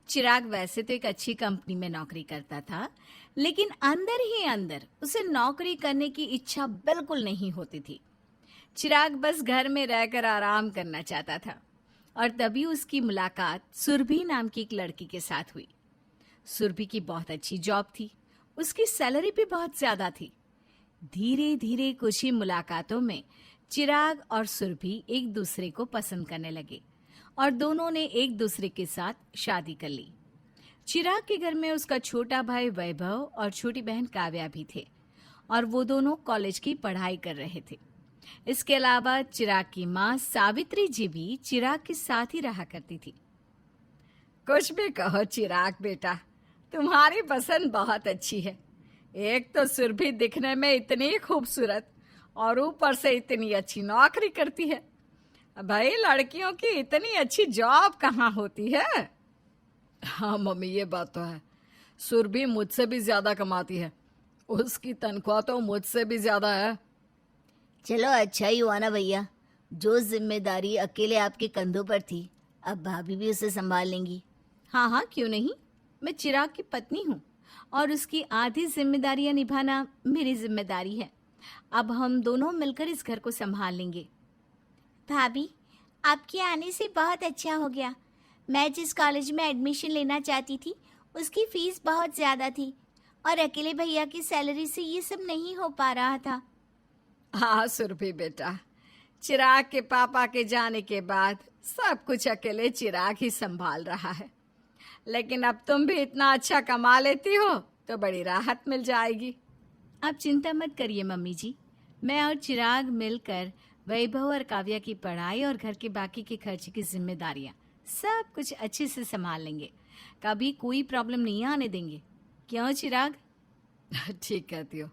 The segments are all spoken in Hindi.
चिराग वैसे तो एक अच्छी कंपनी में नौकरी करता था, लेकिन अंदर ही अंदर उसे नौकरी करने की इच्छा बिल्कुल नहीं होती थी। चिराग बस घर में रहकर आराम करना चाहता था और तभी उसकी मुलाकात सुरभि नाम की एक लड़की के साथ हुई। सुरभि की बहुत अच्छी जॉब थी, उसकी सैलरी भी बहुत ज्यादा थी। धीरे धीरे कुछ ही मुलाकातों में चिराग और सुरभि एक दूसरे को पसंद करने लगे और दोनों ने एक दूसरे के साथ शादी कर ली। चिराग के घर में उसका छोटा भाई वैभव और छोटी बहन काव्या भी थे और वो दोनों कॉलेज की पढ़ाई कर रहे थे। इसके अलावा चिराग की माँ सावित्री जी भी चिराग के साथ ही रहा करती थी। कुछ भी कहो चिराग बेटा, तुम्हारी पसंद बहुत अच्छी है। एक तो सुरभि दिखने में इतनी खूबसूरत और ऊपर से इतनी अच्छी नौकरी करती है। भाई लड़कियों की इतनी अच्छी जॉब कहाँ होती है। हाँ मम्मी, ये बात तो है। सुरभि मुझसे भी ज्यादा कमाती है, उसकी तनख्वाह तो मुझसे भी ज्यादा है। चलो अच्छा ही हुआ ना भैया, जो जिम्मेदारी अकेले आपके कंधों पर थी अब भाभी भी उसे संभाल लेंगी। हाँ हाँ, क्यों नहीं। मैं चिराग की पत्नी हूँ और उसकी आधी जिम्मेदारियां निभाना मेरी जिम्मेदारी है। अब हम दोनों मिलकर इस घर को संभाल लेंगे। भाभी, आपके आने से बहुत अच्छा हो गया। मैं जिस कॉलेज में एडमिशन लेना चाहती थी उसकी फीस बहुत ज़्यादा थी और अकेले भैया की सैलरी से ये सब नहीं हो पा रहा था। हाँ सुरभि बेटा, चिराग के पापा के जाने के बाद सब कुछ अकेले चिराग ही संभाल रहा है। लेकिन अब तुम भी इतना अच्छा कमा लेती हो तो बड़ी राहत मिल जाएगी। आप चिंता मत करिए मम्मी जी, मैं और चिराग मिलकर वैभव और काव्या की पढ़ाई और घर के बाकी के खर्चे की जिम्मेदारियां सब कुछ अच्छे से संभाल लेंगे। कभी कोई प्रॉब्लम नहीं आने देंगे। क्यों चिराग? ठीक कहती हो,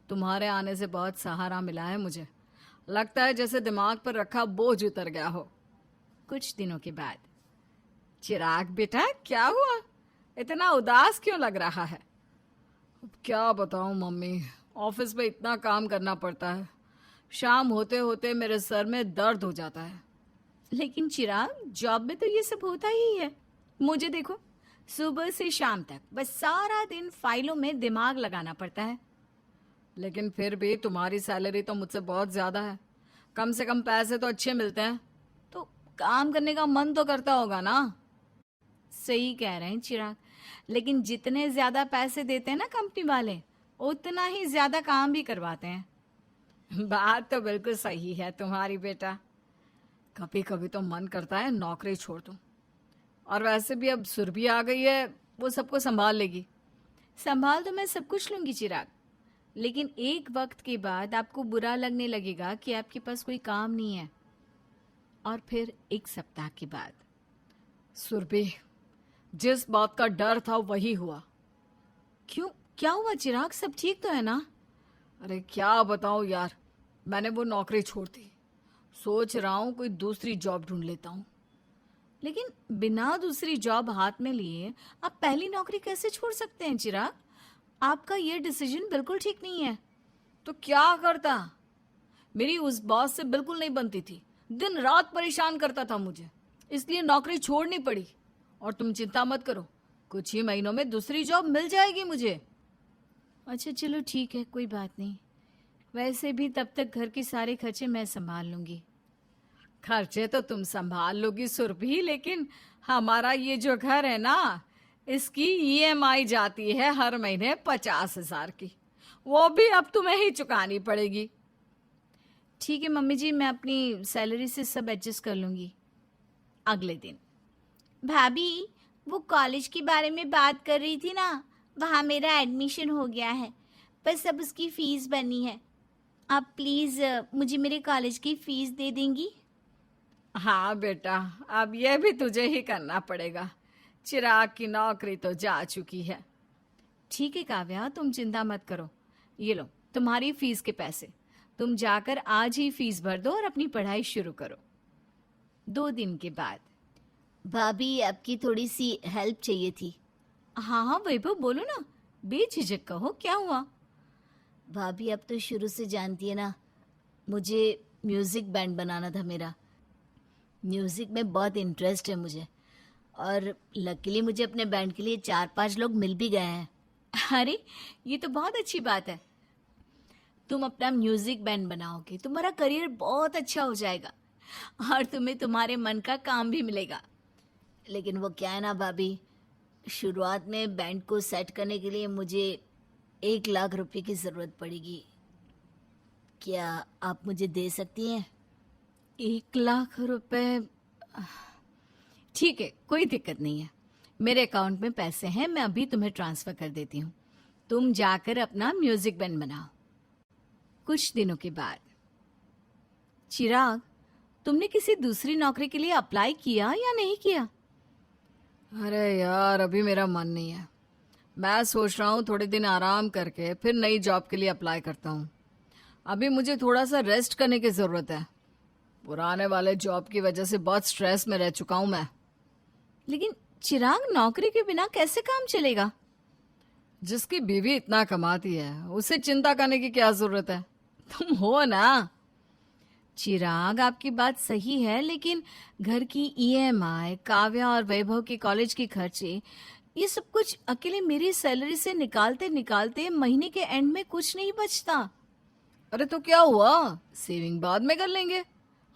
तुम्हारे आने से बहुत सहारा मिला है मुझे। लगता है जैसे दिमाग पर रखा बोझ उतर गया हो। कुछ दिनों के बाद, चिराग बेटा क्या हुआ, इतना उदास क्यों लग रहा है? अब क्या बताऊं मम्मी, ऑफिस में इतना काम करना पड़ता है, शाम होते होते मेरे सर में दर्द हो जाता है। लेकिन चिराग, जॉब में तो ये सब होता ही है। मुझे देखो, सुबह से शाम तक बस सारा दिन फाइलों में दिमाग लगाना पड़ता है। लेकिन फिर भी तुम्हारी सैलरी तो मुझसे बहुत ज्यादा है, कम से कम पैसे तो अच्छे मिलते हैं, तो काम करने का मन तो करता होगा ना। सही कह रहे हैं चिराग, लेकिन जितने ज्यादा पैसे देते हैं ना कंपनी वाले, उतना ही ज्यादा काम भी करवाते हैं। बात तो बिल्कुल सही है तुम्हारी बेटा। कभी कभी तो मन करता है नौकरी छोड़ दूं। और वैसे भी अब सुरभि आ गई है, वो सबको संभाल लेगी। संभाल तो मैं सब कुछ लूंगी चिराग, लेकिन एक वक्त के बाद आपको बुरा लगने लगेगा कि आपके पास कोई काम नहीं है। और फिर एक सप्ताह के बाद, सुरभि, जिस बात का डर था वही हुआ। क्यों, क्या हुआ चिराग? सब ठीक तो है ना? अरे क्या बताऊं यार, मैंने वो नौकरी छोड़ दी। सोच रहा हूं कोई दूसरी जॉब ढूंढ लेता हूं। लेकिन बिना दूसरी जॉब हाथ में लिए आप पहली नौकरी कैसे छोड़ सकते हैं चिराग? आपका ये डिसीजन बिल्कुल ठीक नहीं है। तो क्या करता? मेरी उस बॉस से बिल्कुल नहीं बनती थी, दिन रात परेशान करता था मुझे, इसलिए नौकरी छोड़नी पड़ी। और तुम चिंता मत करो, कुछ ही महीनों में दूसरी जॉब मिल जाएगी मुझे। अच्छा चलो ठीक है, कोई बात नहीं। वैसे भी तब तक घर के सारे खर्चे मैं संभाल लूंगी। खर्चे तो तुम संभाल लोगी सुरभि, लेकिन हमारा ये जो घर है ना, इसकी ईएमआई जाती है हर महीने 50,000 की, वो भी अब तुम्हें ही चुकानी पड़ेगी। ठीक है मम्मी जी, मैं अपनी सैलरी से सब एडजस्ट कर लूंगी। अगले दिन, भाभी, वो कॉलेज के बारे में बात कर रही थी ना, वहाँ मेरा एडमिशन हो गया है, बस अब उसकी फ़ीस भरनी है। आप प्लीज़ मुझे मेरे कॉलेज की फ़ीस दे देंगी? हाँ बेटा, अब यह भी तुझे ही करना पड़ेगा, चिराग की नौकरी तो जा चुकी है। ठीक है काव्या, तुम चिंता मत करो, ये लो तुम्हारी फीस के पैसे। तुम जाकर आज ही फीस भर दो और अपनी पढ़ाई शुरू करो। 2 दिन के बाद, भाभी, आपकी थोड़ी सी हेल्प चाहिए थी। हाँ हाँ वैभव, बोलो ना, बेझिझक कहो, क्या हुआ? भाभी, अब तो शुरू से जानती है ना, मुझे म्यूज़िक बैंड बनाना था मेरा। म्यूज़िक में बहुत इंटरेस्ट है मुझे, और लकीली मुझे अपने बैंड के लिए 4-5 लोग मिल भी गए हैं। अरे, ये तो बहुत अच्छी बात है। तुम अपना म्यूजिक बैंड बनाओगे, तुम्हारा करियर बहुत अच्छा हो जाएगा और तुम्हें तुम्हारे मन का काम भी मिलेगा। लेकिन वो क्या है ना भाभी, शुरुआत में बैंड को सेट करने के लिए मुझे 1 लाख रुपए की ज़रूरत पड़ेगी। क्या आप मुझे दे सकती हैं? 1 लाख रुपए? ठीक है, कोई दिक्कत नहीं है। मेरे अकाउंट में पैसे हैं, मैं अभी तुम्हें ट्रांसफर कर देती हूँ। तुम जाकर अपना म्यूजिक बैंड बनाओ। कुछ दिनों के बाद, चिराग, तुमने किसी दूसरी नौकरी के लिए अप्लाई किया या नहीं किया? अरे यार, अभी मेरा मन नहीं है। मैं सोच रहा हूँ थोड़े दिन आराम करके फिर नई जॉब के लिए अप्लाई करता हूँ। अभी मुझे थोड़ा सा रेस्ट करने की ज़रूरत है। पुराने वाले जॉब की वजह से बहुत स्ट्रेस में रह चुका हूँ मैं। लेकिन चिराग, नौकरी के बिना कैसे काम चलेगा? जिसकी बीवी इतना कमाती है उसे चिंता करने की क्या जरूरत है? तुम हो ना। चिराग, आपकी बात सही है, लेकिन घर की ईएमआई, काव्या और वैभव के कॉलेज के खर्चे, ये सब कुछ अकेले मेरी सैलरी से निकालते निकालते महीने के एंड में कुछ नहीं बचता। अरे तो क्या हुआ, सेविंग बाद में कर लेंगे।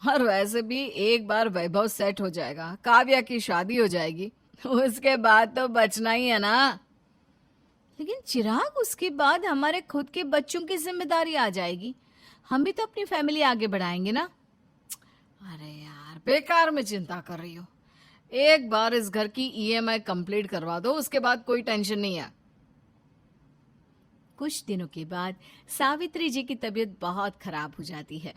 और वैसे भी एक बार वैभव सेट हो जाएगा, काव्या की शादी हो जाएगी, उसके बाद तो बचना ही है ना। लेकिन चिराग, उसके बाद हमारे खुद के बच्चों की जिम्मेदारी आ जाएगी। हम भी तो अपनी फैमिली आगे बढ़ाएंगे ना। अरे यार, बेकार में चिंता कर रही हो। एक बार इस घर की ईएमआई कंप्लीट करवा दो, उसके बाद कोई टेंशन नहीं है। कुछ दिनों के बाद सावित्री जी की तबीयत बहुत खराब हो जाती है।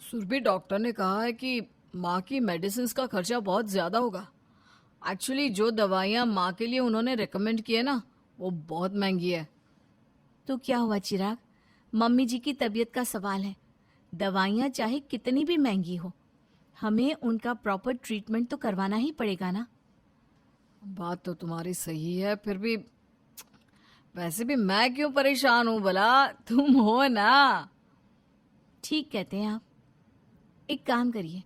सुरभि, डॉक्टर ने कहा है कि माँ की मेडिसिन का खर्चा बहुत ज्यादा होगा। एक्चुअली जो दवाइयाँ माँ के लिए उन्होंने रेकमेंड की है ना, वो बहुत महंगी है। तो क्या हुआ चिराग, मम्मी जी की तबीयत का सवाल है। दवाइयाँ चाहे कितनी भी महंगी हो, हमें उनका प्रॉपर ट्रीटमेंट तो करवाना ही पड़ेगा ना। बात तो तुम्हारी सही है, फिर भी वैसे भी मैं क्यों परेशान हूँ भला, तुम हो ना। ठीक कहते हैं आप। एक काम करिए,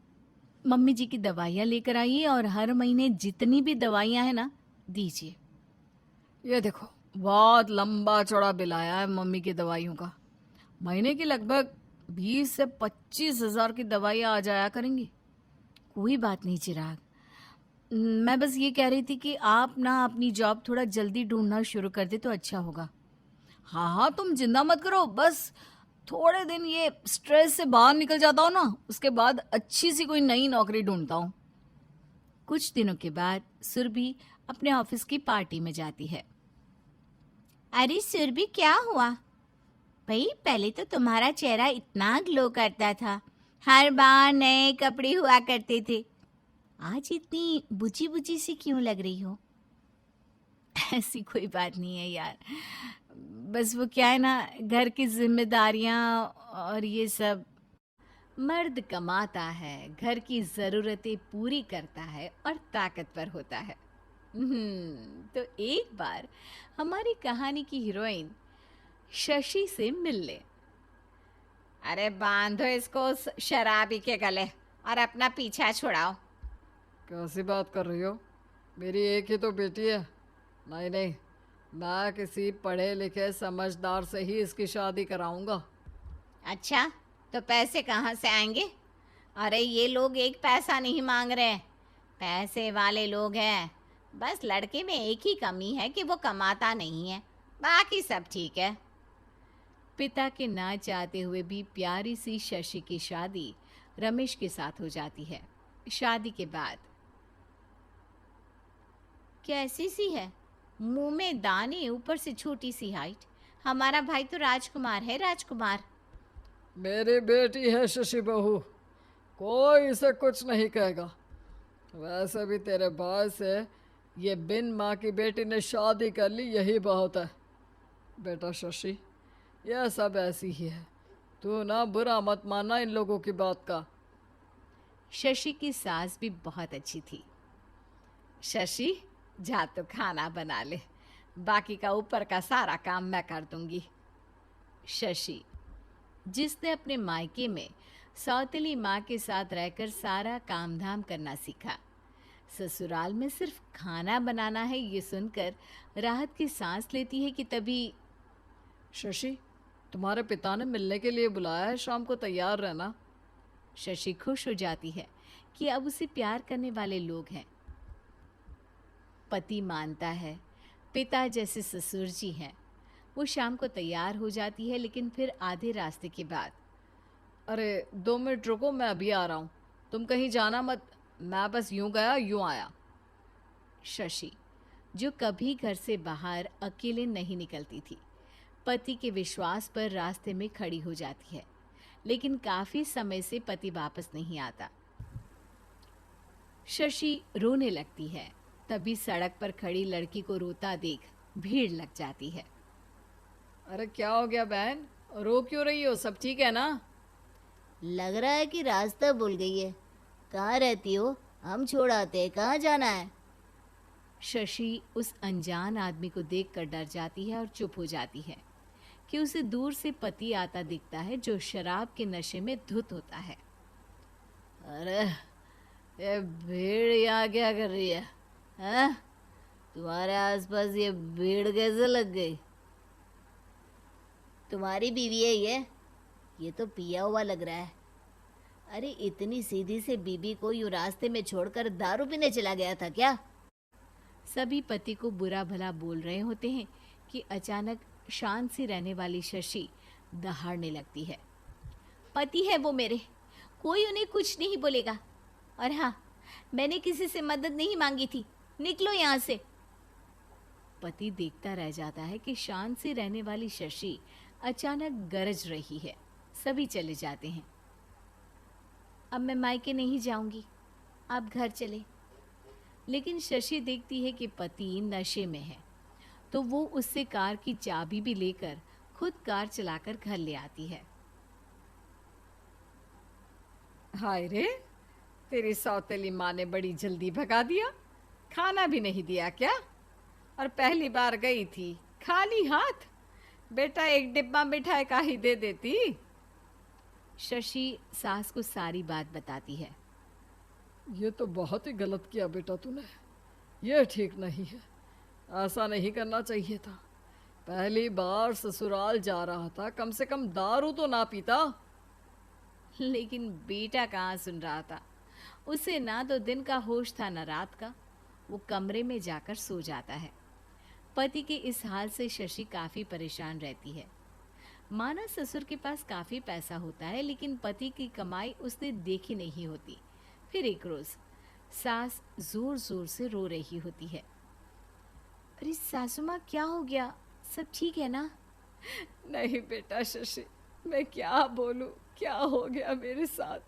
मम्मी जी की दवाइयाँ लेकर आइए और हर महीने जितनी भी दवाइयाँ हैं ना, दीजिए। ये देखो, बहुत लंबा चौड़ा बिल आया है मम्मी की दवाइयों का। महीने की लगभग 20 से 25 हजार की दवाइयाँ आ जाया करेंगी। कोई बात नहीं चिराग, मैं बस ये कह रही थी कि आप ना अपनी जॉब थोड़ा जल्दी ढूंढना शुरू कर दे तो अच्छा होगा। हाँ हाँ, तुम चिंता मत करो, बस थोड़े दिन ये स्ट्रेस से बाहर निकल जाता हूँ ना, उसके बाद अच्छी सी कोई नई नौकरी ढूंढता हूँ। कुछ दिनों के बाद सुरभि अपने ऑफिस की पार्टी में जाती है। अरे सुरभि, क्या हुआ? भाई, पहले तो तुम्हारा चेहरा इतना ग्लो करता था, हर बार नए कपड़े हुआ करते थे। आज इतनी बुझी बुझी सी क्यों लग रही हो? ऐसी कोई बात नहीं है यार, बस वो क्या है ना, घर की जिम्मेदारियां और ये सब। मर्द कमाता है, घर की ज़रूरतें पूरी करता है और ताकतवर होता है। तो एक बार हमारी कहानी की हीरोइन शशि से मिल ले। अरे बांधो इसको शराबी के गले और अपना पीछा छुड़ाओ। कैसी बात कर रही हो? मेरी एक ही तो बेटी है। नहीं नहीं, मैं किसी पढ़े लिखे समझदार से ही इसकी शादी कराऊंगा। अच्छा, तो पैसे कहाँ से आएंगे? अरे ये लोग एक पैसा नहीं मांग रहे, पैसे वाले लोग हैं। बस लड़के में एक ही कमी है कि वो कमाता नहीं है, बाकी सब ठीक है। पिता के ना चाहते हुए भी प्यारी सी शशि की शादी रमेश के साथ हो जाती है। शादी के बाद कैसी सी है, मुंह में दाने, ऊपर से छोटी सी हाइट। हमारा भाई तो राजकुमार है, राजकुमार। मेरी बेटी है शशि बहू, कोई इसे कुछ नहीं कहेगा। वैसे भी तेरे भाई से ये बिन माँ की बेटी ने शादी कर ली, यही बहुत है। बेटा शशि, यह सब ऐसी ही है, तू ना बुरा मत मानना इन लोगों की बात का। शशि की सास भी बहुत अच्छी थी। शशि, जा तो खाना बना ले, बाकी का ऊपर का सारा काम मैं कर दूंगी। शशि, जिसने अपने मायके में सौतेली माँ के साथ रहकर सारा काम धाम करना सीखा, ससुराल में सिर्फ खाना बनाना है ये सुनकर राहत की सांस लेती है कि तभी शशि, तुम्हारे पिता ने मिलने के लिए बुलाया है, शाम को तैयार रहना। शशि खुश हो जाती है कि अब उसे प्यार करने वाले लोग हैं। पति मानता है, पिता जैसे ससुर जी हैं। वो शाम को तैयार हो जाती है, लेकिन फिर आधे रास्ते के बाद अरे 2 मिनट रुको, मैं अभी आ रहा हूँ, तुम कहीं जाना मत, मैं बस यूं गया यूं आया। शशि, जो कभी घर से बाहर अकेले नहीं निकलती थी, पति के विश्वास पर रास्ते में खड़ी हो जाती है, लेकिन काफी समय से पति वापस नहीं आता। शशि रोने लगती है। तभी सड़क पर खड़ी लड़की को रोता देख भीड़ लग जाती है। अरे क्या हो गया बहन, रो क्यों रही हो, सब ठीक है ना? लग रहा है कि रास्ता भूल गई है। कहाँ रहती हो? हम छोड़ आते हैं, कहाँ जाना है? शशि उस अनजान आदमी को देखकर डर जाती है और चुप हो जाती है कि उसे दूर से पति आता दिखता है, जो शराब के नशे में धुत होता है। अरे ये भीड़ यहाँ क्या कर रही है? हैं? तुम्हारे आसपास ये भीड़ कैसे लग गई? तुम्हारी बीवी है ये तो पिया हुआ लग रहा है। अरे इतनी सीधी से बीबी को यूं रास्ते में छोड़कर दारू पीने चला गया था क्या? सभी पति को बुरा भला बोल रहे होते हैं कि अचानक शांत सी रहने वाली शशि दहाड़ने लगती है। पति है वो मेरे, कोई उन्हें कुछ नहीं बोलेगा। और हाँ, मैंने किसी से मदद नहीं मांगी थी, निकलो यहाँ से। पति देखता रह जाता है कि शांत सी रहने वाली शशि अचानक गरज रही है। सभी चले जाते हैं। अब मैं मायके नहीं जाऊंगी, आप घर चले। लेकिन शशि देखती है कि पति नशे में है, तो वो उससे कार की चाबी भी लेकर खुद कार चलाकर घर ले आती है। हाय रे, तेरी सौतेली माँ ने बड़ी जल्दी भगा दिया, खाना भी नहीं दिया क्या? और पहली बार गई थी खाली हाथ, बेटा एक डिब्बा मिठाई का ही दे देती। शशि सास को सारी बात बताती है। ये तो बहुत ही गलत किया बेटा तूने, ये ठीक नहीं है, ऐसा नहीं करना चाहिए था। पहली बार ससुराल जा रहा था, कम से कम दारू तो ना पीता। लेकिन बेटा कहाँ सुन रहा था। उसे ना तो दिन का होश था ना रात का। वो कमरे में जाकर सो जाता है। पति के इस हाल से शशि काफी परेशान रहती है। माना ससुर के पास काफी पैसा होता है, लेकिन पति की कमाई उसने देखी नहीं होती। फिर एक रोज सास जोर जोर से रो रही होती है। अरे सासू माँ, क्या हो गया? सब ठीक है ना? नहीं बेटा शशि, मैं क्या बोलूं, क्या हो गया मेरे साथ,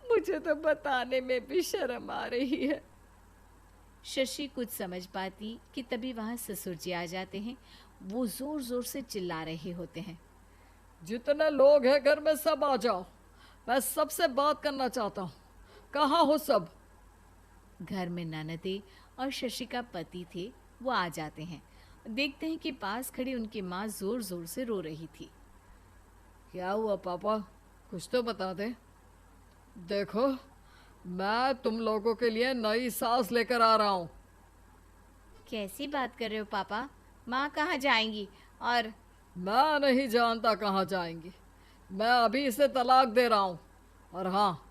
मुझे तो बताने में भी शर्म आ रही है। शशि कुछ समझ पाती कि तभी वहां ससुर जी आ जाते हैं। वो जोर जोर से चिल्ला रहे होते हैं। जितने लोग हैं घर में सब आ जाओ, मैं सबसे बात करना चाहता हूँ, कहाँ हो सब? घर में ननदे और शशि का पति थे, वो आ जाते हैं। देखते हैं कि पास खड़ी उनकी माँ जोर जोर से रो रही थी। क्या हुआ पापा, कुछ तो बता दे। देखो, मैं तुम लोगों के लिए नई सास लेकर आ रहा हूँ। कैसी बात कर रहे हो पापा? माँ कहाँ जाएंगी? और मैं नहीं जानता कहाँ जाएंगी, मैं अभी इसे तलाक दे रहा हूँ। और हाँ,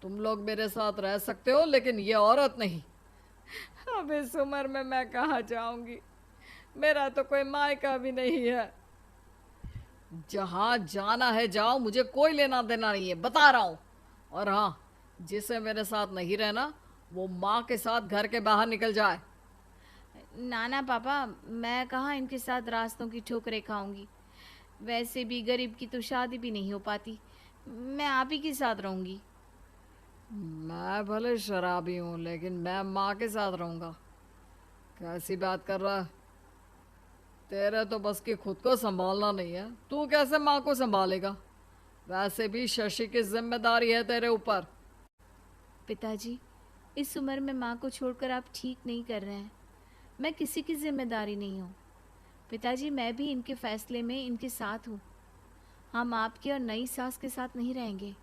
तुम लोग मेरे साथ रह सकते हो, लेकिन ये औरत नहीं। अब इस उम्र में मैं कहाँ जाऊंगी, मेरा तो कोई मायका भी नहीं है। जहाँ जाना है जाओ, मुझे कोई लेना देना नहीं है, बता रहा हूँ। और हाँ, जिसे मेरे साथ नहीं रहना वो माँ के साथ घर के बाहर निकल जाए। नाना पापा, मैं कहाँ इनके साथ रास्तों की ठोकरें खाऊंगी। वैसे भी गरीब की तो शादी भी नहीं हो पाती, मैं आप ही के साथ रहूंगी। मैं भले शराबी हूँ, लेकिन मैं माँ के साथ रहूँगा। कैसी बात कर रहा है? तेरे तो बस की खुद को संभालना नहीं है, तू कैसे माँ को संभालेगा? वैसे भी शशि की जिम्मेदारी है तेरे ऊपर। पिताजी, इस उम्र में माँ को छोड़कर आप ठीक नहीं कर रहे हैं। मैं किसी की जिम्मेदारी नहीं हूँ पिताजी, मैं भी इनके फैसले में इनके साथ हूँ। हम आपकी और नई सास के साथ नहीं रहेंगे।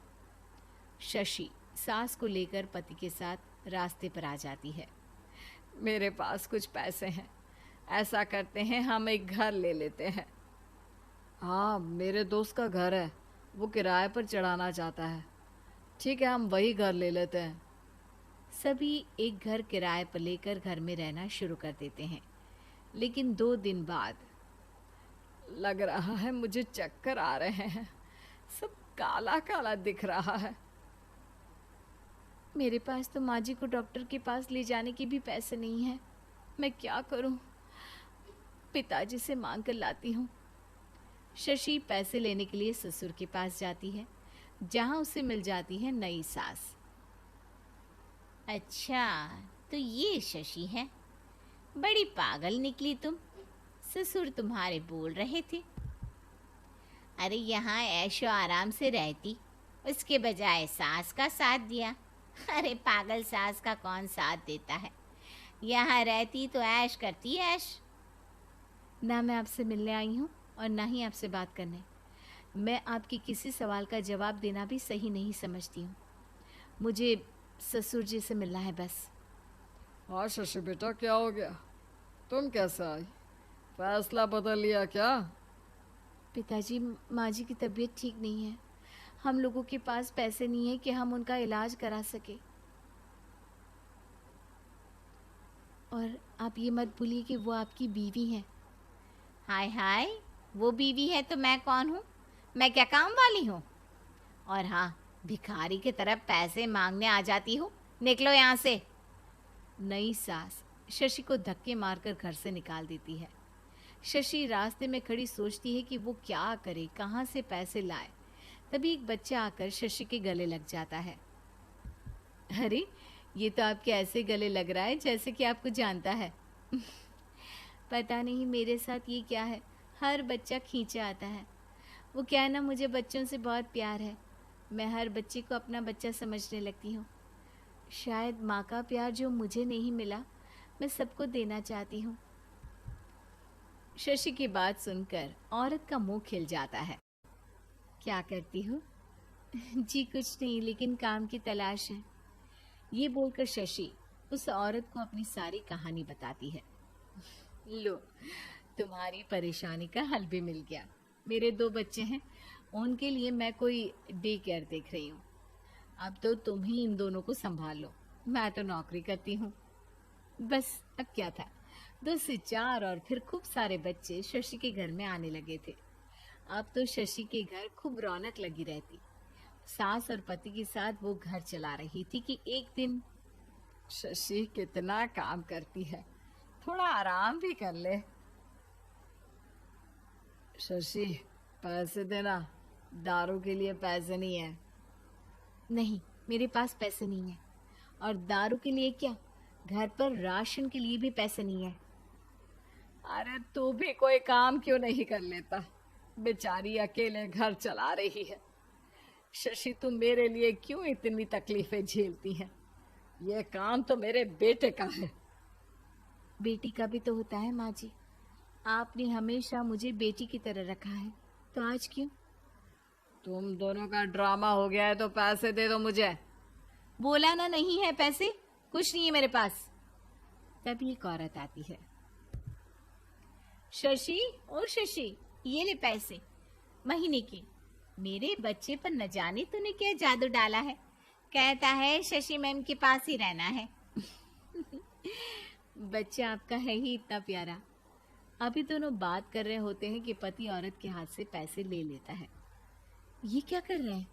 शशि सास को लेकर पति के साथ रास्ते पर आ जाती है। मेरे पास कुछ पैसे हैं, ऐसा करते हैं हम एक घर ले लेते हैं। हाँ, मेरे दोस्त का घर है, वो किराए पर चढ़ाना चाहता है। ठीक है, हम वही घर ले लेते हैं। सभी एक घर किराए पर लेकर घर में रहना शुरू कर देते हैं। लेकिन 2 दिन बाद लग रहा है मुझे चक्कर आ रहे हैं, सब काला काला दिख रहा है। मेरे पास तो माँ जी को डॉक्टर के पास ले जाने के भी पैसे नहीं हैं। मैं क्या करूं? पिताजी से मांग कर लाती हूँ। शशि पैसे लेने के लिए ससुर के पास जाती है, जहाँ उसे मिल जाती है नई सास। अच्छा, तो ये शशि है। बड़ी पागल निकली तुम। ससुर तुम्हारे बोल रहे थे, अरे यहाँ ऐशो आराम से रहती, उसके बजाय सास का साथ दिया। अरे पागल सास का कौन साथ देता है, यहाँ रहती तो ऐश करती ऐश। ना मैं आपसे मिलने आई हूँ और ना ही आपसे बात करने। मैं आपकी किसी सवाल का जवाब देना भी सही नहीं समझती हूँ। मुझे ससुर जी से मिलना है बस। हाँ शशि बेटा, क्या हो गया? तुम कैसे आई? फैसला बदल लिया क्या? पिताजी, माँ जी की तबीयत ठीक नहीं है। हम लोगों के पास पैसे नहीं है कि हम उनका इलाज करा सके। और आप ये मत भूलिए कि वो आपकी बीवी हैं। हाय हाय, वो बीवी है तो मैं कौन हूँ? मैं क्या काम वाली हूँ? और हाँ, भिखारी की तरफ पैसे मांगने आ जाती हूँ। निकलो यहाँ से। नई सास शशि को धक्के मारकर घर से निकाल देती है। शशि रास्ते में खड़ी सोचती है कि वो क्या करे, कहाँ से पैसे लाए। तभी एक बच्चा आकर शशि के गले लग जाता है। अरे, ये तो आपके ऐसे गले लग रहा है जैसे कि आपको जानता है। पता नहीं मेरे साथ ये क्या है, हर बच्चा खींचे आता है। वो क्या है ना, मुझे बच्चों से बहुत प्यार है। मैं हर बच्चे को अपना बच्चा समझने लगती हूँ। शायद माँ का प्यार जो मुझे नहीं मिला, मैं सबको देना चाहती हूँ। शशि की बात सुनकर औरत का मुंह खिल जाता है। क्या करती हो? जी कुछ नहीं, लेकिन काम की तलाश है। ये बोलकर शशि उस औरत को अपनी सारी कहानी बताती है। लो, तुम्हारी परेशानी का हल भी मिल गया। मेरे 2 बच्चे हैं, उनके लिए मैं कोई डे केयर देख रही हूँ। अब तो तुम ही इन दोनों को संभाल लो, मैं तो नौकरी करती हूँ। बस अब क्या था, 2 से 4 और फिर खूब सारे बच्चे शशि के घर में आने लगे थे। अब तो शशि के घर खूब रौनक लगी रहती। सास और पति के साथ वो घर चला रही थी कि एक दिन, शशि कितना काम करती है, थोड़ा आराम भी कर ले। शशि, पैसे देना, दारू के लिए पैसे नहीं है। नहीं, मेरे पास पैसे नहीं है। और दारू के लिए क्या, घर पर राशन के लिए भी पैसे नहीं है। अरे तू भी कोई काम क्यों नहीं कर लेता? बेचारी अकेले घर चला रही है। शशि, तुम मेरे लिए क्यों इतनी तकलीफें झेलती हैं? ये काम तो मेरे बेटे का है। बेटी का भी तो होता है माँ जी। आपने हमेशा मुझे बेटी की तरह रखा है, तो आज क्यों? तुम दोनों का ड्रामा हो गया है तो पैसे दे दो मुझे। बोला ना, नहीं है पैसे, कुछ नहीं है मेरे पास। तभी एक औरत आती है। शशि, ओ शशि, ये ले पैसे महीने के। मेरे बच्चे पर न जाने तूने क्या जादू डाला है। कहता है शशि मैम के पास ही रहना है। बच्चा आपका है ही इतना प्यारा। अभी दोनों बात कर रहे होते हैं कि पति औरत के हाथ से पैसे ले लेता है। ये क्या कर रहे हैं?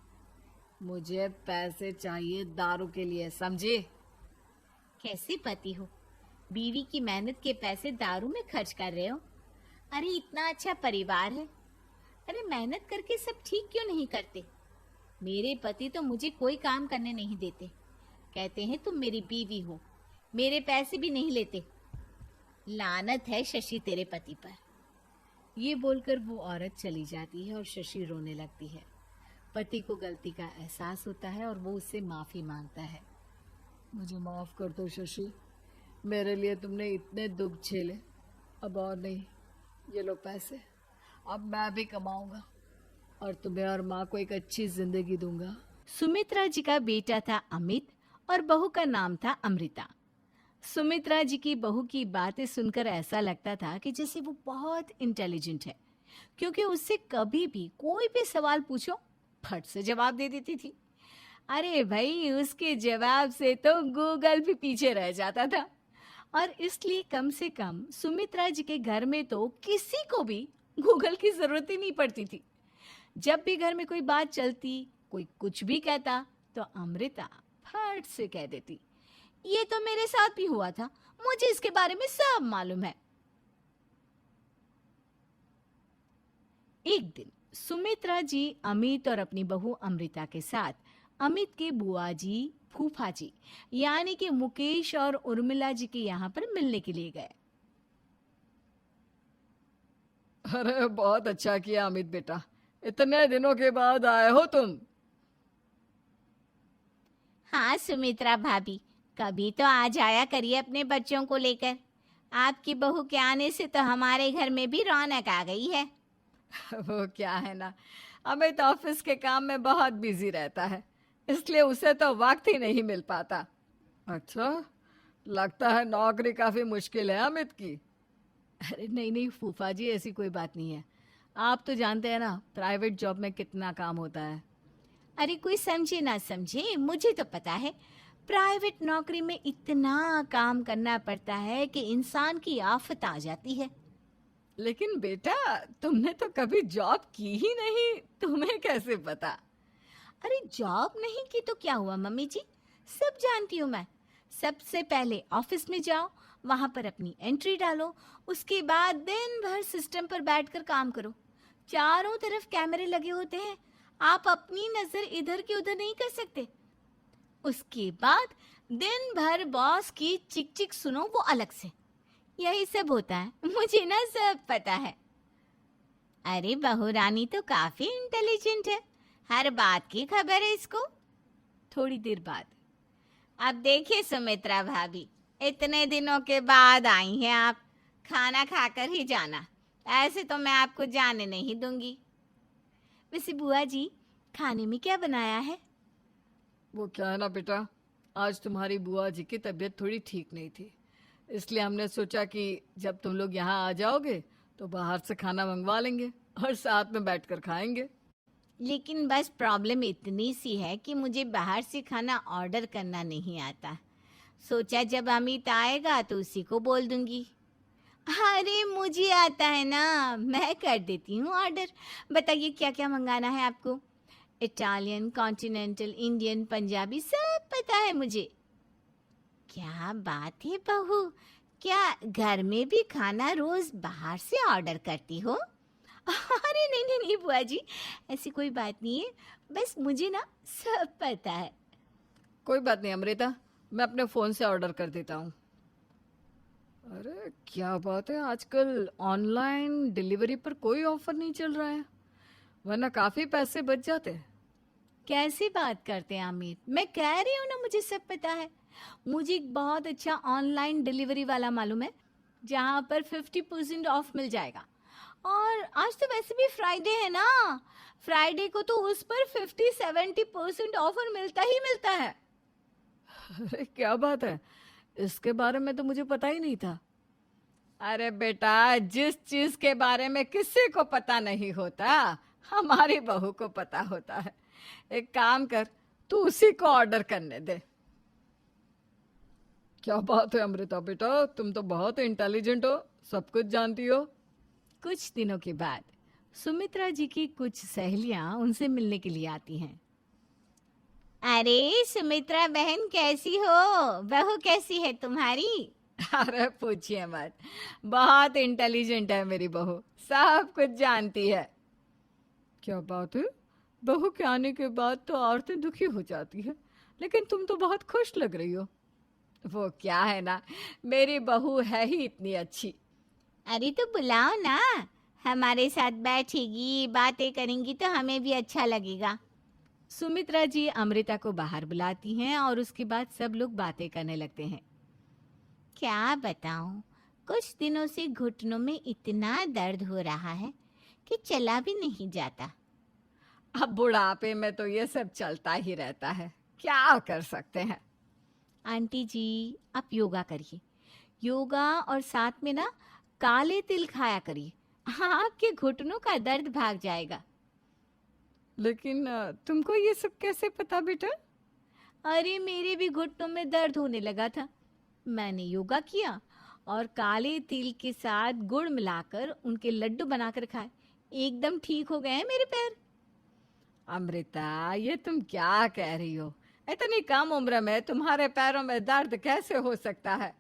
मुझे पैसे चाहिए दारू के लिए, समझे? कैसे पति हो, बीवी की मेहनत के पैसे दारू में खर्च कर रहे हो? अरे इतना अच्छा परिवार है, अरे मेहनत करके सब ठीक क्यों नहीं करते? मेरे पति तो मुझे कोई काम करने नहीं देते, कहते हैं तुम मेरी बीवी हो, मेरे पैसे भी नहीं लेते। लानत है शशि तेरे पति पर। ये बोलकर वो औरत चली जाती है और शशि रोने लगती है। पति को गलती का एहसास होता है और वो उससे माफ़ी मांगता है। मुझे माफ कर दो शशि, मेरे लिए तुमने इतने दुख झेले, अब और नहीं। ये लो पैसे, अब मैं भी कमाऊंगा और तुम्हें और माँ को एक अच्छी जिंदगी दूंगा। सुमित्रा जी का बेटा था अमित और बहू का नाम था अमृता। सुमित्रा जी की बहू की बातें सुनकर ऐसा लगता था कि जैसे वो बहुत इंटेलिजेंट है, क्योंकि उससे कभी भी कोई भी सवाल पूछो फट से जवाब दे देती थी। अरे भाई, उसके जवाब से तो गूगल भी पीछे रह जाता था। और इसलिए कम से कम सुमित्रा जी के घर में तो किसी को भी गूगल की जरूरत ही नहीं पड़ती थी। जब भी घर में कोई बात चलती, कोई कुछ भी कहता, तो अमृता फट से कह देती, ये तो मेरे साथ भी हुआ था, मुझे इसके बारे में सब मालूम है। एक दिन सुमित्रा जी अमित और अपनी बहू अमृता के साथ अमित के बुआ जी, फूफा जी यानी कि मुकेश और उर्मिला जी के यहाँ पर मिलने के लिए गए। अरे बहुत अच्छा किया अमित बेटा, इतने दिनों के बाद आए हो तुम। हाँ सुमित्रा भाभी, कभी तो आ जाया करिए अपने बच्चों को लेकर। आपकी बहू के आने से तो हमारे घर में भी रौनक आ गई है। वो क्या है ना, अमित ऑफिस के काम में बहुत बिजी रहता है, इसलिए उसे तो वक्त ही नहीं मिल पाता। अच्छा, लगता है नौकरी काफी मुश्किल है अमित की। अरे नहीं नहीं फूफा जी, ऐसी कोई बात नहीं है। आप तो जानते हैं ना, प्राइवेट जॉब में कितना काम होता है। अरे कोई समझे ना समझे, मुझे तो पता है प्राइवेट नौकरी में इतना काम करना पड़ता है कि इंसान की आफत आ जाती है। लेकिन बेटा, तुमने तो कभी जॉब की ही नहीं, तुम्हें कैसे पता? अरे जॉब नहीं की तो क्या हुआ मम्मी जी, सब जानती हूँ मैं। सबसे पहले ऑफिस में जाओ, वहां पर अपनी एंट्री डालो, उसके बाद दिन भर सिस्टम पर बैठकर काम करो। चारों तरफ कैमरे लगे होते हैं, आप अपनी नजर इधर की उधर नहीं कर सकते। उसके बाद दिन भर बॉस की चिक चिक सुनो, वो अलग से। यही सब होता है, मुझे ना सब पता है। अरे बहू रानी तो काफी इंटेलिजेंट है, हर बात की खबर है इसको। थोड़ी देर बाद, अब देखिए सुमित्रा भाभी, इतने दिनों के बाद आई हैं आप, खाना खाकर ही जाना, ऐसे तो मैं आपको जाने नहीं दूंगी। वैसे बुआ जी, खाने में क्या बनाया है? वो क्या है ना बेटा, आज तुम्हारी बुआ जी की तबीयत थोड़ी ठीक नहीं थी, इसलिए हमने सोचा कि जब तुम लोग यहाँ आ जाओगे तो बाहर से खाना मंगवा लेंगे और साथ में बैठकर खाएंगे। लेकिन बस प्रॉब्लम इतनी सी है कि मुझे बाहर से खाना ऑर्डर करना नहीं आता। सोचा जब अमित आएगा तो उसी को बोल दूंगी। अरे मुझे आता है ना, मैं कर देती हूँ ऑर्डर। बताइए क्या क्या मंगाना है आपको? इटालियन, कॉन्टिनेंटल, इंडियन, पंजाबी, सब पता है मुझे। क्या बात है बहू, क्या घर में भी खाना रोज बाहर से ऑर्डर करती हो? अरे नहीं नहीं नहीं बुआ जी, ऐसी कोई बात नहीं है, बस मुझे ना सब पता है। कोई बात नहीं अमृता, मैं अपने फ़ोन से ऑर्डर कर देता हूँ। अरे क्या बात है, आजकल ऑनलाइन डिलीवरी पर कोई ऑफर नहीं चल रहा है, वरना काफ़ी पैसे बच जाते। कैसी बात करते हैं अमित? मैं कह रही हूँ ना, मुझे सब पता है। मुझे एक बहुत अच्छा ऑनलाइन डिलीवरी वाला मालूम है, जहाँ पर 50% ऑफ मिल जाएगा। और आज तो वैसे भी फ्राइडे है ना, फ्राइडे को तो उस पर 50-70% ऑफर मिलता ही मिलता है। अरे क्या बात है, इसके बारे में तो मुझे पता ही नहीं था। अरे बेटा, जिस चीज के बारे में किसी को पता नहीं होता, हमारी बहू को पता होता है। एक काम कर, तू उसी को ऑर्डर करने दे। क्या बात है अमृता बेटा, तुम तो बहुत इंटेलिजेंट हो, सब कुछ जानती हो। कुछ दिनों के बाद सुमित्रा जी की कुछ सहेलियां उनसे मिलने के लिए आती हैं। अरे सुमित्रा बहन कैसी हो, बहू कैसी है तुम्हारी? अरे पूछिए मत, बहुत इंटेलिजेंट है मेरी बहू, सब कुछ जानती है। क्या बात है, बहू के आने के बाद तो औरतें दुखी हो जाती है, लेकिन तुम तो बहुत खुश लग रही हो। वो क्या है ना, मेरी बहू है ही इतनी अच्छी। अरे तो बुलाओ ना, हमारे साथ बैठेगी, बातें करेंगी तो हमें भी अच्छा लगेगा। सुमित्रा जी अमृता को बाहर बुलाती हैं और उसके बाद सब लोग बातें करने लगते हैं। क्या बताऊं, कुछ दिनों से घुटनों में इतना दर्द हो रहा है कि चला भी नहीं जाता। अब बुढ़ापे में तो ये सब चलता ही रहता है, क्या कर सकते हैं। आंटी जी, आप योगा करिए। योगा और साथ में ना काले तिल खाया करिए। आपके घुटनों का दर्द भाग जाएगा। लेकिन तुमको ये सब कैसे पता बेटा? अरे मेरे भी घुटनों में दर्द होने लगा था। मैंने योगा किया और काले तिल के साथ गुड़ मिलाकर उनके लड्डू बनाकर खाए। एकदम ठीक हो गए हैं मेरे पैर। अमृता, ये तुम क्या कह रही हो? इतनी कम उम्र में तुम्हारे पैरों में दर्द कैसे हो सकता है?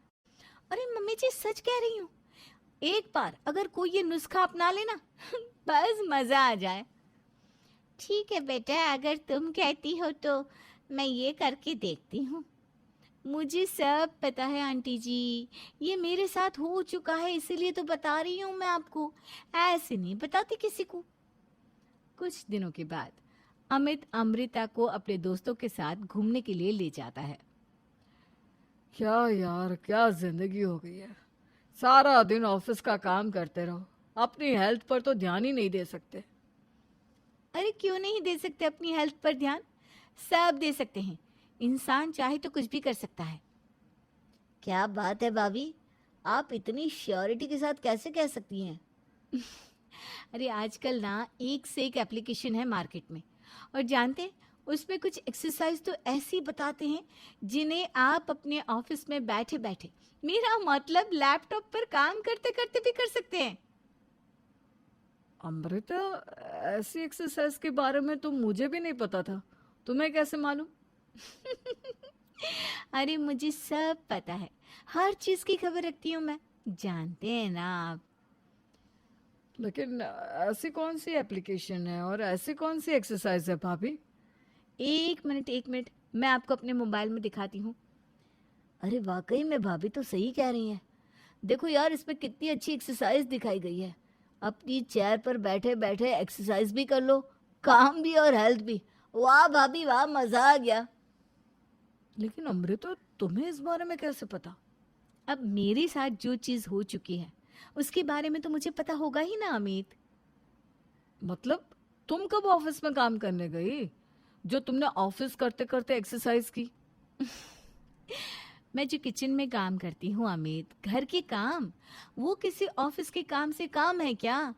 अरे मम्मी जी, सच कह रही हूँ। एक बार अगर कोई ये नुस्खा अपना लेना बस मजा आ जाए। ठीक है बेटा, अगर तुम कहती हो तो मैं ये करके देखती हूँ। मुझे सब पता है आंटी जी, ये मेरे साथ हो चुका है, इसीलिए तो बता रही हूँ मैं आपको। ऐसे नहीं बताती किसी को। कुछ दिनों के बाद अमित अमृता को अपने दोस्तों के साथ घूमने के लिए ले जाता है। क्या यार, क्या जिंदगी हो गई है। सारा दिन ऑफिस का काम करते रहो, अपनी हेल्थ पर तो ध्यान ही नहीं दे सकते। अरे क्यों नहीं दे सकते अपनी हेल्थ पर ध्यान? सब दे सकते हैं। इंसान चाहे तो कुछ भी कर सकता है। क्या बात है भाभी, आप इतनी श्योरिटी के साथ कैसे कह सकती हैं? अरे आजकल ना एक से एक एप्लीकेशन है मार्केट में, और जानते हैं उसमें कुछ एक्सरसाइज तो ऐसी बताते हैं जिन्हें आप अपने ऑफिस में बैठे बैठे, मेरा मतलब लैपटॉप पर काम करते करते भी कर सकते हैं। अमृता, ऐसी एक्सरसाइज के बारे में तो मुझे भी नहीं पता था। तुम्हें कैसे मालूम? अरे मुझे सब पता है, हर चीज की खबर रखती हूँ मैं, जानते हैं ना आप। लेकिन ऐसी कौन सी एप्लीकेशन है और ऐसी कौन सी एक्सरसाइज है भाभी? एक मिनट, मैं आपको अपने मोबाइल में दिखाती हूँ। अरे वाकई में भाभी तो सही कह रही हैं। देखो यार, इसमें कितनी अच्छी एक्सरसाइज दिखाई गई है। अपनी चेयर पर बैठे बैठे एक्सरसाइज भी कर लो, काम भी और हेल्थ भी। वाह भाभी वाह, मजा आ गया। लेकिन अमृता, तुम्हें इस बारे में कैसे पता? अब मेरे साथ जो चीज हो चुकी है उसके बारे में तो मुझे पता होगा ही ना अमित। मतलब तुम कब ऑफिस में काम करने गई जो तुमने ऑफिस करते करते एक्सरसाइज की? मैं जो किचन में काम करती हूँ अमित, घर के काम, वो किसी ऑफिस के काम से काम है क्या?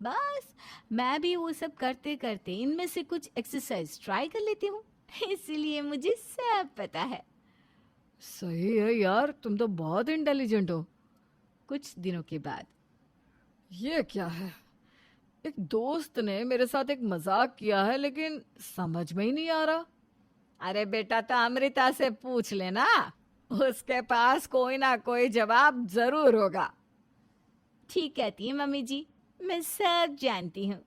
बस मैं भी वो सब करते करते इनमें से कुछ एक्सरसाइज ट्राई कर लेती हूँ, इसीलिए मुझे सब पता है। सही है यार, तुम तो बहुत इंटेलिजेंट हो। कुछ दिनों के बाद ये क्या है? एक दोस्त ने मेरे साथ एक मजाक किया है, लेकिन समझ में ही नहीं आ रहा। अरे बेटा, तो अमृता से पूछ लेना, उसके पास कोई ना कोई जवाब जरूर होगा। ठीक कहती है मम्मी जी, मैं सब जानती हूँ।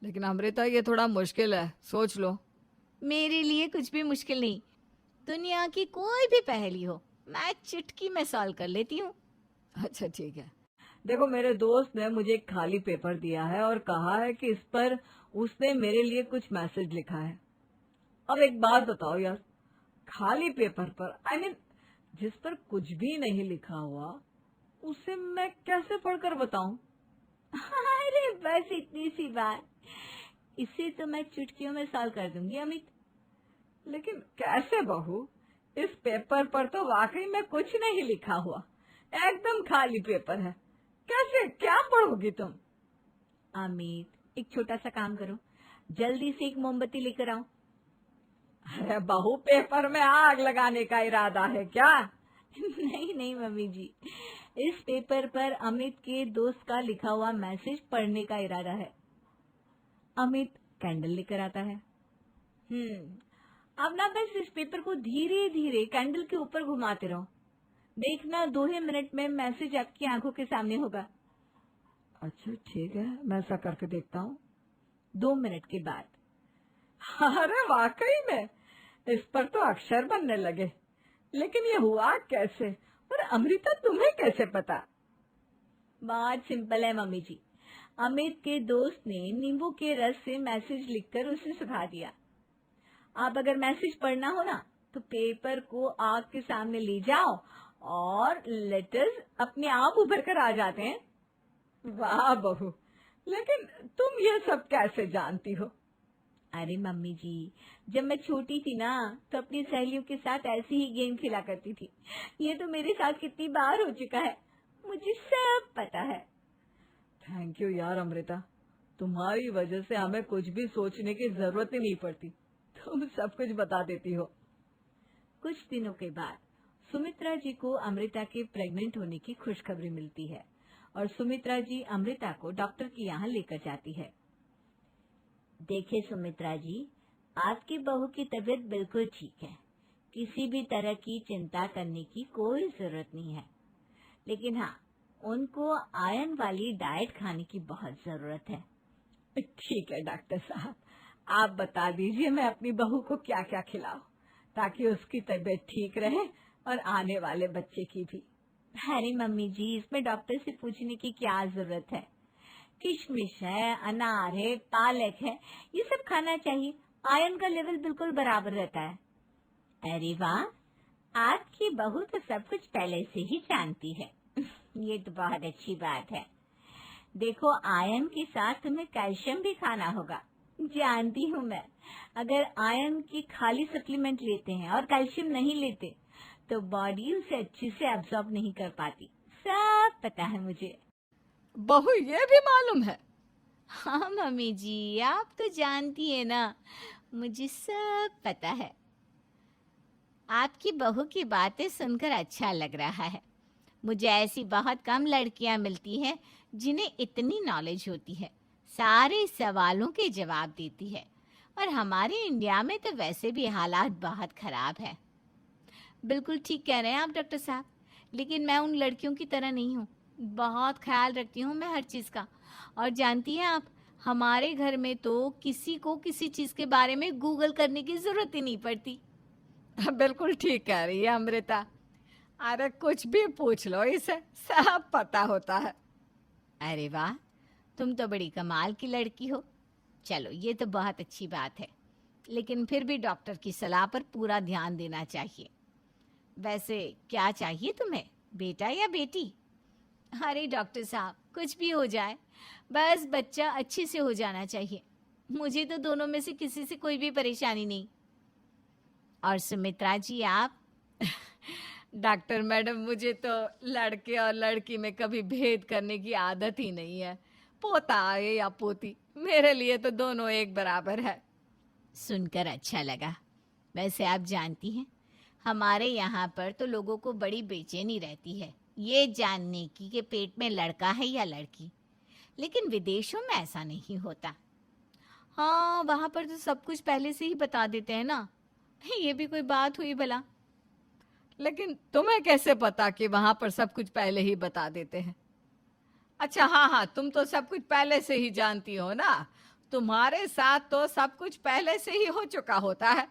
लेकिन अमृता, ये थोड़ा मुश्किल है, सोच लो। मेरे लिए कुछ भी मुश्किल नहीं। दुनिया की कोई भी पहेली हो, मैं चुटकी में सॉल्व कर लेती हूँ। अच्छा ठीक है। देखो, मेरे दोस्त ने मुझे एक खाली पेपर दिया है और कहा है कि इस पर उसने मेरे लिए कुछ मैसेज लिखा है। अब एक बात बताओ यार, खाली पेपर पर, आई मीन जिस पर कुछ भी नहीं लिखा हुआ, उसे मैं कैसे पढ़कर बताऊं? अरे बस इतनी सी बात, इसे तो मैं चुटकियों में सॉल्व कर दूंगी अमित। लेकिन कैसे बहू? इस पेपर पर तो वाकई में कुछ नहीं लिखा हुआ, एकदम खाली पेपर है। कैसे, क्या पढ़ोगी तुम? अमित, एक छोटा सा काम करो, जल्दी से एक मोमबत्ती लेकर आओ। अरे बहू, पेपर में आग लगाने का इरादा है क्या? नहीं नहीं मम्मी जी, इस पेपर पर अमित के दोस्त का लिखा हुआ मैसेज पढ़ने का इरादा है। अमित कैंडल लेकर आता है। अब ना बस इस पेपर को धीरे धीरे कैंडल के ऊपर घुमाते रहो, देखना 2 ही मिनट में मैसेज आपकी आंखों के सामने होगा। अच्छा ठीक है, मैं ऐसा करके देखता हूँ। 2 मिनट के बाद, अरे वाकई में इस पर तो अक्षर बनने लगे। लेकिन ये हुआ कैसे? और अमृता, तुम्हें कैसे पता? बहुत सिंपल है मम्मी जी। अमित के दोस्त ने नींबू के रस से मैसेज लिखकर उसे सुखा दिया। आप अगर मैसेज पढ़ना हो ना, तो पेपर को आग के सामने ले जाओ और लेटर्स अपने आप उभर कर आ जाते हैं। वाह बहू, लेकिन तुम ये सब कैसे जानती हो? अरे मम्मी जी, जब मैं छोटी थी ना तो अपनी सहेलियों के साथ ऐसे ही गेम खेला करती थी। ये तो मेरे साथ कितनी बार हो चुका है, मुझे सब पता है। थैंक यू यार अमृता, तुम्हारी वजह से हमें कुछ भी सोचने की जरूरत ही नहीं पड़ती, तुम सब कुछ बता देती हो। कुछ दिनों के बाद सुमित्रा जी को अमृता के प्रेग्नेंट होने की खुशखबरी मिलती है और सुमित्रा जी अमृता को डॉक्टर के यहाँ लेकर जाती है। देखिए सुमित्रा जी, आपकी बहू की तबीयत बिल्कुल ठीक है, किसी भी तरह की चिंता करने की कोई जरूरत नहीं है। लेकिन हाँ, उनको आयरन वाली डाइट खाने की बहुत जरूरत है। ठीक है डॉक्टर साहब, आप बता दीजिए मैं अपनी बहू को क्या क्या खिलाऊं ताकि उसकी तबीयत ठीक रहे और आने वाले बच्चे की भी। अरे मम्मी जी, इसमें डॉक्टर से पूछने की क्या जरूरत है। किशमिश है, अनार है, पालक है, ये सब खाना चाहिए, आयरन का लेवल बिल्कुल बराबर रहता है। अरे वाह, आपकी बहू तो सब कुछ पहले से ही जानती है। ये तो बहुत अच्छी बात है। देखो, आयरन के साथ तुम्हें कैल्शियम भी खाना होगा। जानती हूँ मैं, अगर आयरन की खाली सप्लीमेंट लेते हैं और कैल्शियम नहीं लेते तो बॉडी उसे अच्छे से एब्जॉर्ब नहीं कर पाती। सब पता है मुझे। बहू ये भी मालूम है? हाँ मम्मी जी, आप तो जानती है ना, मुझे सब पता है। आपकी बहू की बातें सुनकर अच्छा लग रहा है। मुझे ऐसी बहुत कम लड़कियां मिलती हैं जिन्हें इतनी नॉलेज होती है, सारे सवालों के जवाब देती है। और हमारे इंडिया में तो वैसे भी हालात बहुत खराब है। बिल्कुल ठीक कह रहे हैं आप डॉक्टर साहब, लेकिन मैं उन लड़कियों की तरह नहीं हूँ। बहुत ख्याल रखती हूँ मैं हर चीज़ का। और जानती हैं आप, हमारे घर में तो किसी को किसी चीज़ के बारे में गूगल करने की ज़रूरत ही नहीं पड़ती। बिल्कुल ठीक कह रही है अमृता। अरे कुछ भी पूछ लो इसे, सब पता होता है। अरे वाह, तुम तो बड़ी कमाल की लड़की हो। चलो, ये तो बहुत अच्छी बात है, लेकिन फिर भी डॉक्टर की सलाह पर पूरा ध्यान देना चाहिए। वैसे क्या चाहिए तुम्हें, बेटा या बेटी? अरे डॉक्टर साहब, कुछ भी हो जाए, बस बच्चा अच्छे से हो जाना चाहिए। मुझे तो दोनों में से किसी से कोई भी परेशानी नहीं। और सुमित्रा जी, आप? डॉक्टर मैडम, मुझे तो लड़के और लड़की में कभी भेद करने की आदत ही नहीं है। पोता आए या पोती, मेरे लिए तो दोनों एक बराबर है। सुनकर अच्छा लगा। वैसे आप जानती हैं, हमारे यहाँ पर तो लोगों को बड़ी बेचैनी रहती है ये जानने की कि पेट में लड़का है या लड़की। लेकिन विदेशों में ऐसा नहीं होता। हाँ, वहाँ पर तो सब कुछ पहले से ही बता देते हैं ना। ये भी कोई बात हुई भला? लेकिन तुम्हें कैसे पता कि वहाँ पर सब कुछ पहले ही बता देते हैं? अच्छा, हाँ हाँ, तुम तो सब कुछ पहले से ही जानती हो ना। तुम्हारे साथ तो सब कुछ पहले से ही हो चुका होता है।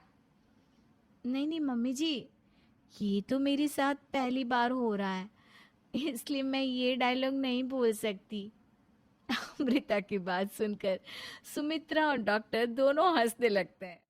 नहीं नहीं मम्मी जी, ये तो मेरे साथ पहली बार हो रहा है, इसलिए मैं ये डायलॉग नहीं बोल सकती। अमृता की बात सुनकर सुमित्रा और डॉक्टर दोनों हंसने लगते हैं।